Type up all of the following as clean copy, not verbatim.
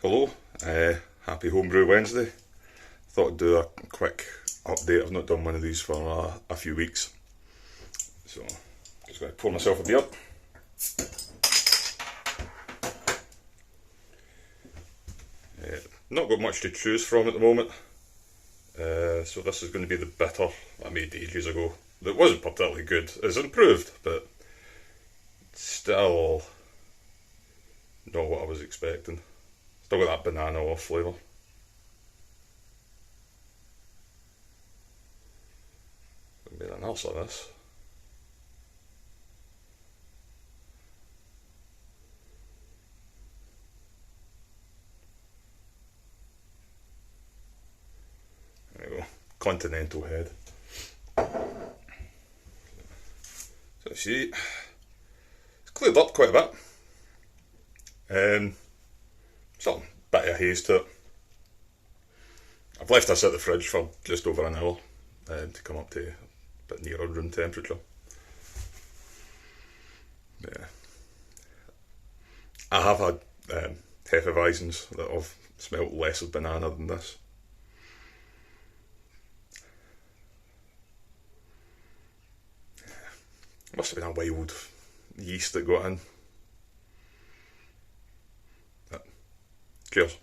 Hello, happy Homebrew Wednesday. Thought I'd do a quick update. I've not done one of these for a few weeks. So, just going to pour myself a beer. Not got much to choose from at the moment. So this is going to be the bitter I made ages ago. That wasn't particularly good. It's improved, but still not what I was expecting. Still got that banana off flavour. Made an else like this. There we go. Continental head. So see, it's cleared up quite a bit. Some bit of haze to it. I've left this at the fridge for just over an hour to come up to a bit nearer room temperature. Yeah. I have had Hefeweizens that have smelt less of banana than this. Must have been a wild yeast that got in. Cheers.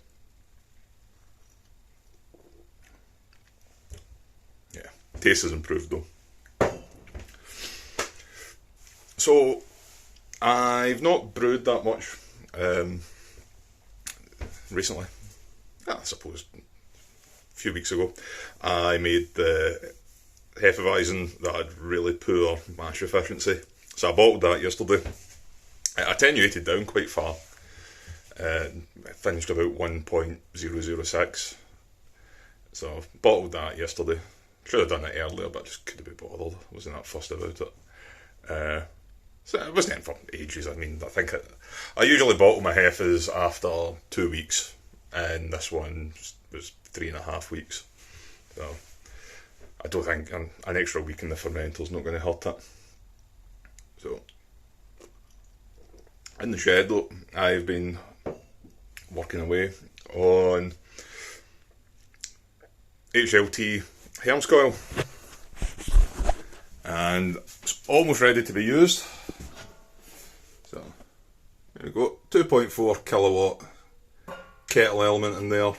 Yeah, taste has improved though. So, I've not brewed that much recently. I suppose a few weeks ago I made the Hefeweizen that had really poor mash efficiency. So I bottled that yesterday. It attenuated down quite far. Finished about 1.006. So bottled that yesterday. Should have done it earlier, but just couldn't be bothered. Wasn't that fussed about it. So it wasn't in for ages. I mean, I usually bottle my Hefes after 2 weeks, and this one was 3.5 weeks. So I don't think an extra week in the fermenter's not going to hurt it. So in the shed though, I've been working away on HLT Hermscoil, and it's almost ready to be used. So there we go, 2.4 kilowatt kettle element in there.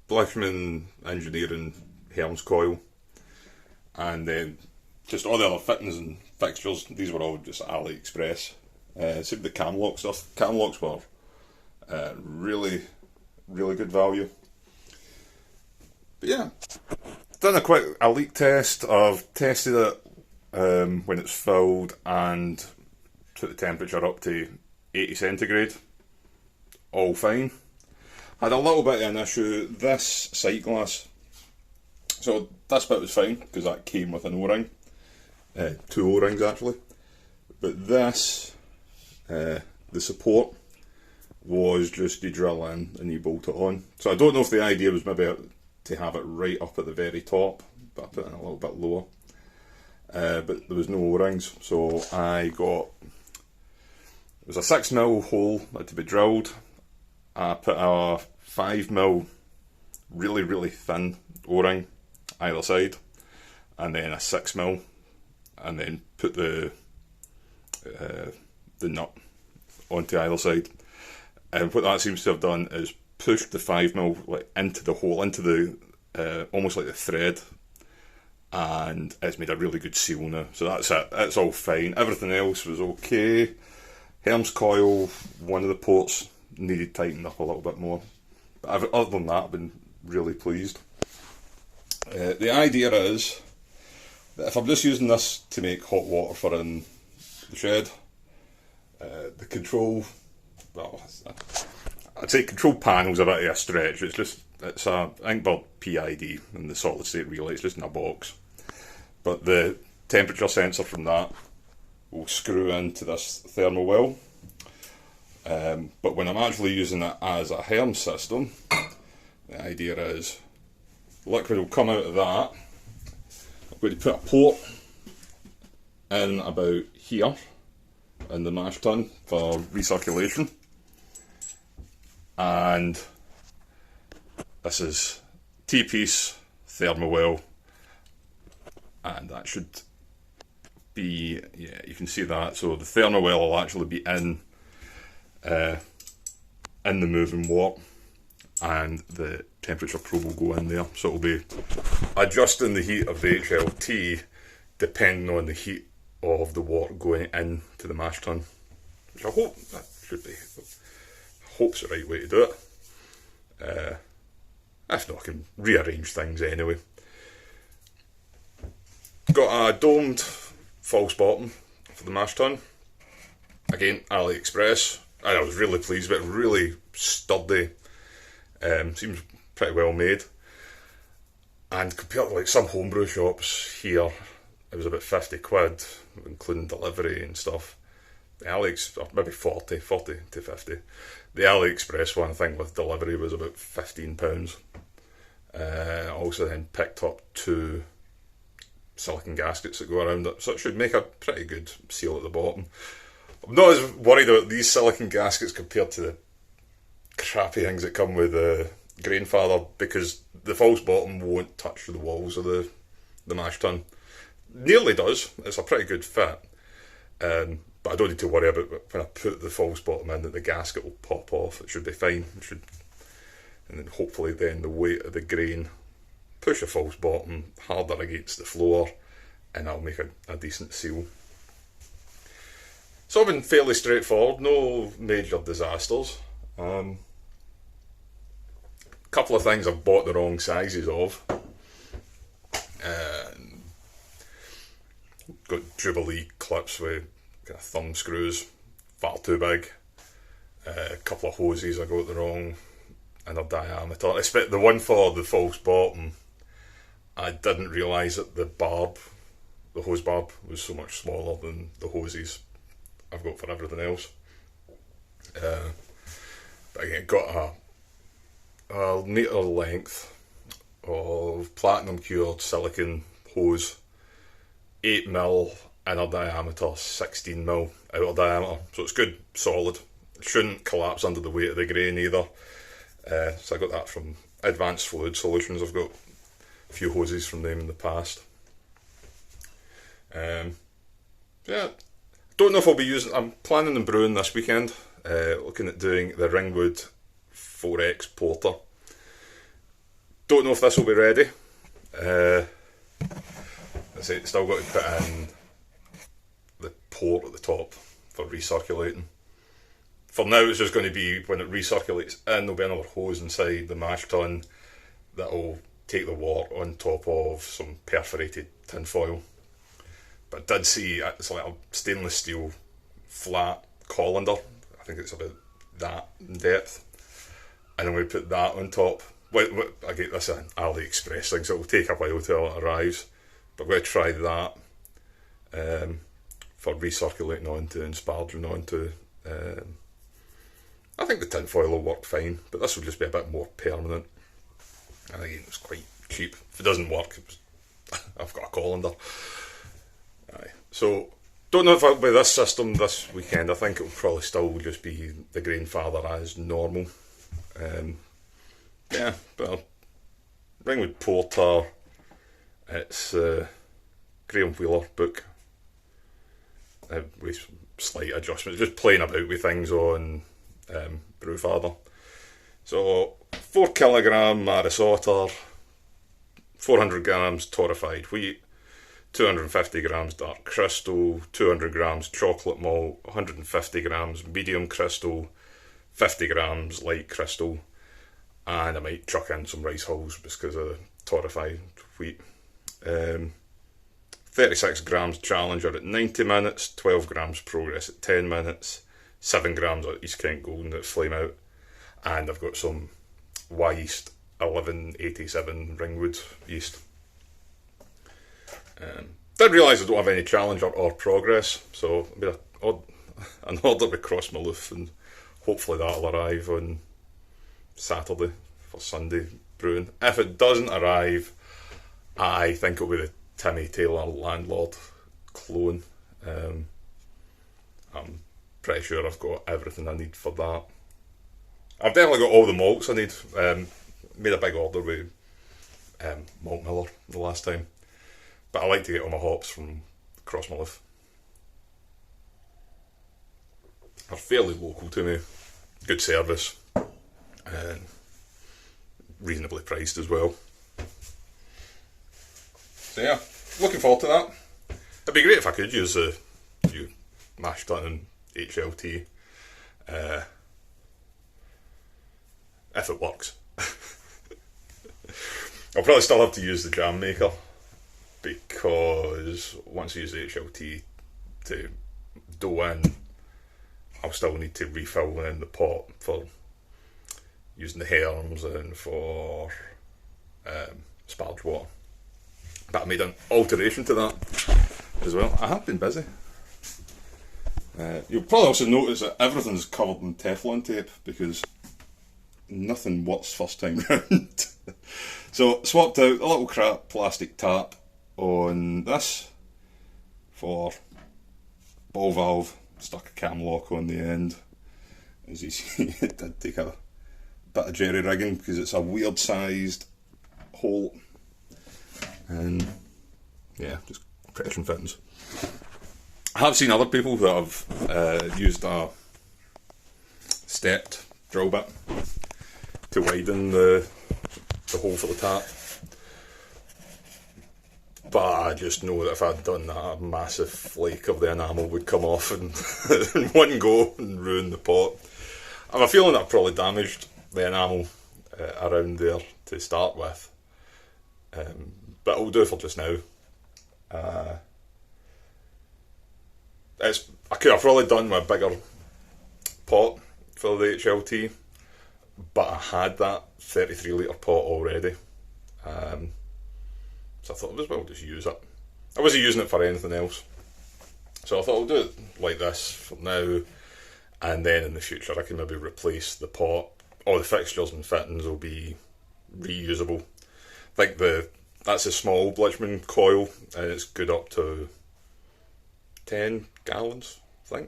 Blechman Engineering Hermscoil, and then just all the other fittings and fixtures. These were all just AliExpress. Same with the cam lock stuff. Cam locks were really good value. But yeah, done a leak test. I've tested it when it's filled and put the temperature up to 80 centigrade. All fine. Had a little bit of an issue. This sight glass. So this bit was fine because that came with an O-ring. 2 O-rings actually. But this, the support, was just you drill in and you bolt it on. So I don't know if the idea was maybe to have it right up at the very top, but I put it in a little bit lower. But there was no O-rings, so it was a 6mm hole that had to be drilled. I put a 5mm really thin O-ring either side, and then a 6mm, and then put the nut onto either side. And what that seems to have done is pushed the 5mm like into the hole, into the almost like the thread, and it's made a really good seal now. So that's it. It's all fine. Everything else was okay. Hermscoil, one of the ports needed tightened up a little bit more. But other than that, I've been really pleased. The idea is that if I'm just using this to make hot water for in the shed, the control, well, I'd say control panel's a bit of a stretch. It's a Inkbird PID in the solid state relay. It's just in a box. But the temperature sensor from that will screw into this thermal well. But when I'm actually using it as a Herm system, the idea is liquid will come out of that. I'm going to put a port in about here in the Mashtun for recirculation. and this is T-piece thermowell, and that should be, yeah, you can see that. So the thermowell will actually be in the moving wort, and the temperature probe will go in there, so it'll be adjusting the heat of the HLT depending on the heat of the wort going into the mash tun, which I hope that should be, hope's the right way to do it. If not, I can rearrange things anyway. Got a domed false bottom for the mash tun, again AliExpress, and I was really pleased with it. Really sturdy, seems pretty well made, and compared to like some homebrew shops here, it was about 50 quid, including delivery and stuff. The or maybe 40 to 50. The AliExpress one, I think, with delivery was about £15. I also then picked up 2 silicon gaskets that go around it, so it should make a pretty good seal at the bottom. I'm not as worried about these silicon gaskets compared to the crappy things that come with the Grainfather, because the false bottom won't touch the walls of the mash tun. Nearly does, it's a pretty good fit, but I don't need to worry about when I put the false bottom in that the gasket will pop off. It should be fine. It should, and then hopefully then the weight of the grain push a false bottom harder against the floor, and that'll make a decent seal. So it's been fairly straightforward, no major disasters. Couple of things I've bought the wrong sizes of. Got Jubilee clips with kind of thumb screws, far too big. A couple of hoses I got the wrong in their diameter. I expect the one for the false bottom, I didn't realise that the hose barb was so much smaller than the hoses I've got for everything else. But again, got a metre length of platinum cured silicon hose, 8mm inner diameter, 16mm outer diameter, so it's good, solid. It shouldn't collapse under the weight of the grain either. So I got that from Advanced Fluid Solutions. I've got a few hoses from them in the past. Yeah, don't know if I'll be using. I'm planning on brewing this weekend. Looking at doing the Ringwood 4X Porter. Don't know if this will be ready. I say still got to put in the port at the top for recirculating. For now, it's just going to be when it recirculates in, there'll be another hose inside the mash tun that'll take the wort on top of some perforated tin foil. But I did see it's like a stainless steel flat colander. I think it's about that in depth, and I'm going to put that on top. I get this an AliExpress thing, so it will take a while till it arrives. But I'm going to try that for recirculating onto and sparging onto. I think the tin foil will work fine, but this will just be a bit more permanent. And again, it's quite cheap. If it doesn't work, I've got a colander. Aye. So, don't know if it'll be this system this weekend. I think it'll probably still just be the Grainfather as normal. Yeah, but Ringwood Porter, it's Graham Wheeler book with slight adjustments, just playing about with things on Brewfather. So 4 kilogram Maris Otter, 400 grams torrefied wheat, 250 grams dark crystal, 200 grams chocolate malt, 150 grams medium crystal, 50 grams light crystal, and I might chuck in some rice hulls because of the torrefied wheat. 36 grams Challenger at 90 minutes, 12 grams Progress at 10 minutes, 7 grams of East Kent Golden at flame out, and I've got some Y yeast 1187 Ringwood yeast. Did realise I don't have any Challenger or Progress, so it'll be an order to cross my loof, and hopefully that'll arrive on Saturday for Sunday brewing. If it doesn't arrive, I think it'll be the Timmy Taylor Landlord clone. I'm pretty sure I've got everything I need for that. I've definitely got all the malts I need. Made a big order with Malt Miller the last time, but I like to get all my hops from Crossmouth. They're fairly local to me, good service, and reasonably priced as well. So yeah, looking forward to that. It'd be great if I could use the new Mashtun HLT, if it works. I'll probably still have to use the jam maker, because once I use the HLT to dough in, I'll still need to refill in the pot for using the herms and for sparge water. But I made an alteration to that as well. I have been busy. You'll probably also notice that everything's covered in Teflon tape, because nothing works first time round. So swapped out a little crap plastic tap on this for ball valve, stuck a cam lock on the end. As you see, it did take a bit of jerry rigging because it's a weird sized hole, and yeah, just pressure and fittings. I have seen other people that have used a stepped drill bit to widen the hole for the tap, but I just know that if I'd done that, a massive flake of the enamel would come off in one go and ruin the pot. I have a feeling I've probably damaged the enamel around there to start with, but it'll do for just now. I could have probably done with a bigger pot for the HLT, but I had that 33 litre pot already, so I thought I was well just use it. I wasn't using it for anything else, so I thought I'll do it like this for now, and then in the future I can maybe replace the pot. All the fixtures and fittings will be reusable. I think that's a small Blichmann coil, and it's good up to 10 gallons, I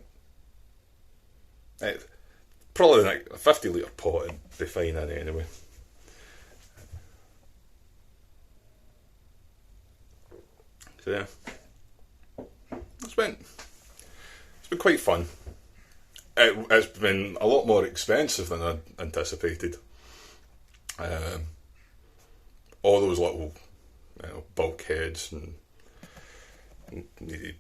think. Probably like a 50 litre pot would be fine in anyway. So yeah, it's been quite fun. It's been a lot more expensive than I anticipated. All those little bulkheads and needed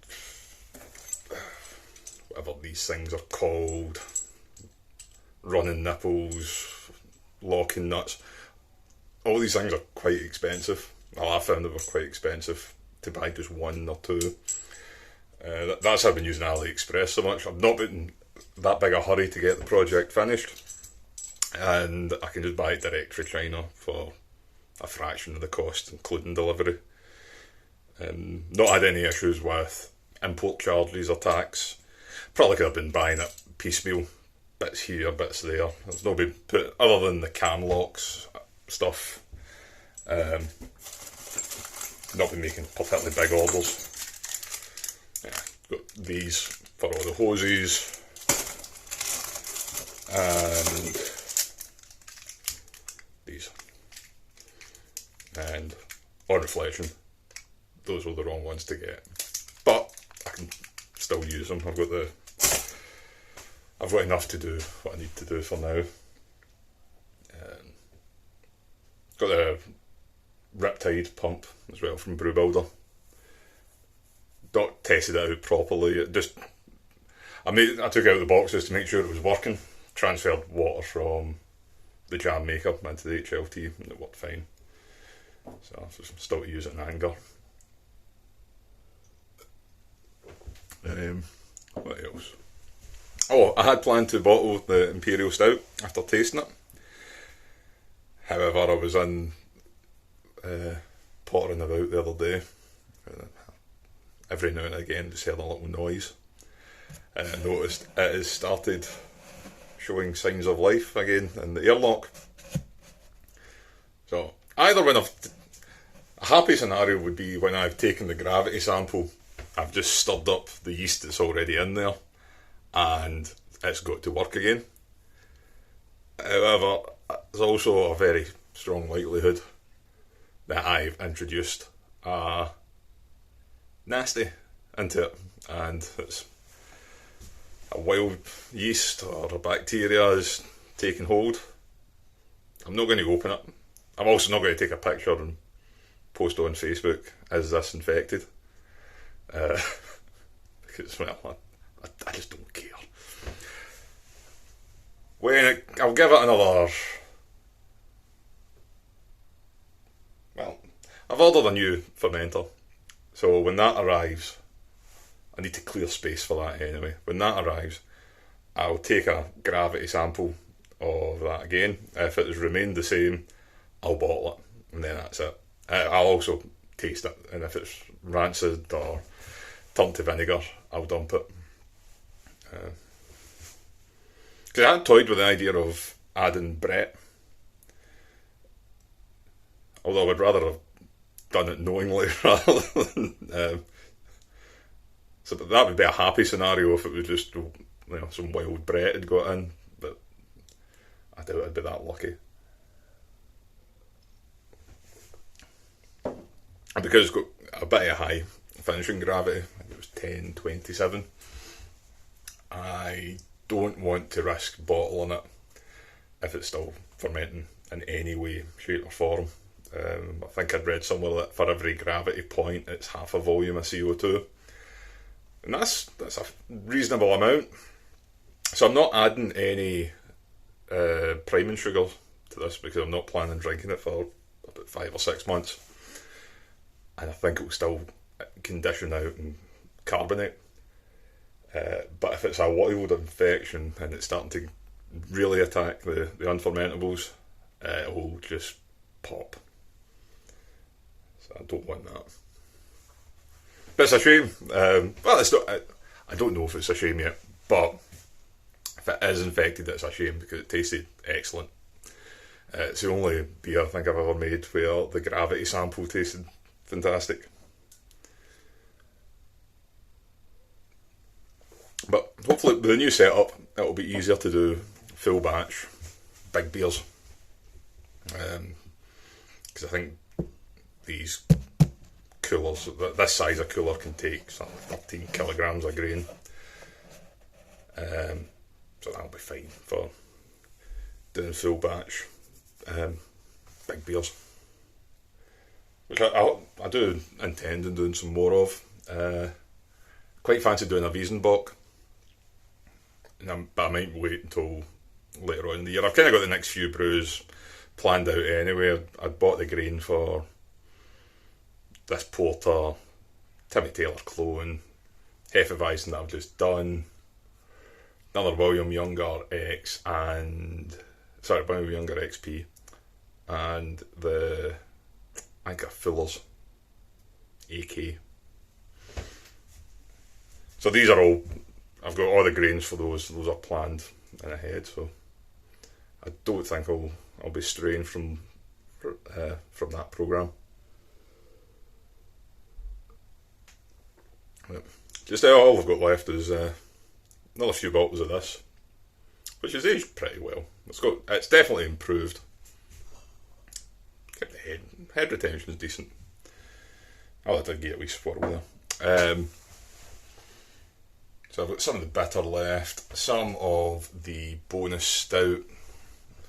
whatever these things are called, running nipples, locking nuts. All these things are quite expensive. Well, I found they were quite expensive to buy just one or two. That's why I've been using AliExpress so much. I've not been in that big a hurry to get the project finished, and I can just buy it direct from China for a fraction of the cost, including delivery. Not had any issues with import charges or tax. Probably could have been buying it piecemeal, bits here, bits there. There's no been put, other than the cam locks stuff, not been making particularly big orders. Yeah, got these for all the hoses, and these, and on reflection, those were the wrong ones to get, but I can still use them. I've got enough to do what I need to do for now. Got the Riptide pump as well from Brew Builder. Not tested it out properly. I took it out of the boxes to make sure it was working. Transferred water from the jam maker into the HLT, and it worked fine. So I'm still to use it in anger. What else? Oh, I had planned to bottle the Imperial Stout after tasting it. However, I was in pottering about the other day. Every now and again, just heard a little noise, and I noticed it has started showing signs of life again in the airlock. So either when a happy scenario would be when I've taken the gravity sample, I've just stirred up the yeast that's already in there, and it's got to work again. However, there's also a very strong likelihood that I've introduced a nasty into it, and it's a wild yeast or a bacteria is taking hold. I'm not going to open it. I'm also not going to take a picture and post on Facebook, is this infected? Because, well, I just don't care. I'll give it another... Well, I've ordered a new fermenter, so when that arrives, I need to clear space for that anyway. When that arrives, I'll take a gravity sample of that again. If it has remained the same, I'll bottle it, and then that's it. I'll also taste it, and if it's rancid or turned to vinegar, I'll dump it. Because I had toyed with the idea of adding Brett, although I would rather have done it knowingly rather than... so that would be a happy scenario if it was just some wild Brett had got in, but I doubt I'd be that lucky. And because it's got a bit of high finishing gravity, I think it was 1027, I don't want to risk bottling it if it's still fermenting in any way, shape or form. I think I'd read somewhere that for every gravity point it's half a volume of CO2, and that's a reasonable amount. So I'm not adding any priming sugar to this because I'm not planning on drinking it for about 5 or 6 months, and I think it will still condition out and carbonate. But if it's a wild infection and it's starting to really attack the unfermentables, it will just pop. So I don't want that. But it's a shame. Well, it's not. I don't know if it's a shame yet, but if it is infected, it's a shame because it tasted excellent. It's the only beer I think I've ever made where the gravity sample tasted fantastic. But hopefully with the new setup, it'll be easier to do full batch big beers. Because I think these coolers, this size of cooler can take 13 kilograms of grain. So that'll be fine for doing full batch big beers. Which I do intend on doing some more of. Quite fancy doing a Wiesenbock. But I might wait until later on in the year. I've kind of got the next few brews planned out anyway. I'd bought the grain for this porter, Timmy Taylor clone, Hefeweizen that I've just done, another William Younger X William Younger XP, and I think a Fuller's AK. So these are all, I've got all the grains for those are planned in ahead, so I don't think I'll be straying from that programme. Just all I've got left is another few bottles of this, which is aged pretty well. It's definitely improved. The head retention is decent. I'll have to get a wee swirl there. So I've got some of the bitter left, some of the bonus stout,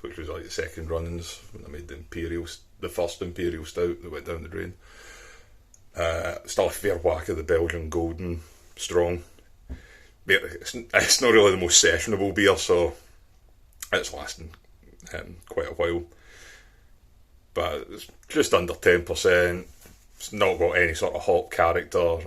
which was like the second runnings when I made the first Imperial stout that went down the drain. Still a fair whack of the Belgian Golden Strong. It's not really the most sessionable beer, so it's lasting quite a while. But it's just under 10%. It's not got any sort of hop character.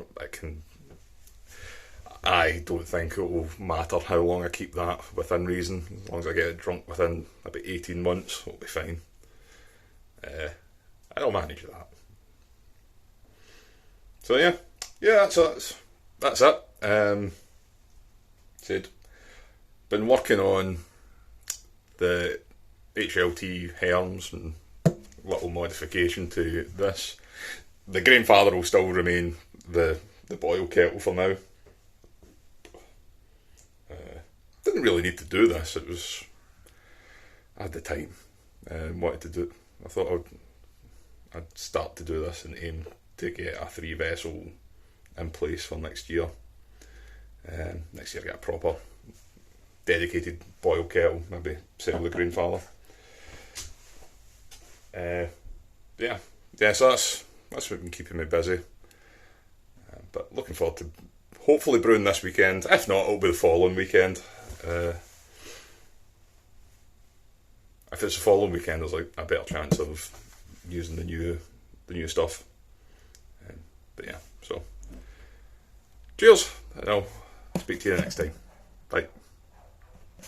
I don't think it will matter how long I keep that within reason. As long as I get it drunk within about 18 months, it'll be fine. I'll manage that. So yeah, that's it. Said, been working on the HLT Herms and little modification to this. The Grainfather will still remain the boil kettle for now. Didn't really need to do this. I had the time, wanted to do. I thought I'd start to do this and aim to get a 3 vessel in place for next year. Next year, get a proper dedicated boil kettle, maybe sell the grandfather. Yeah, so that's what's been keeping me busy. But looking forward to hopefully brewing this weekend. If not, it'll be the following weekend. If it's the following weekend, there's like a better chance of using the new stuff. But yeah, so cheers, and I'll speak to you next time. Bye.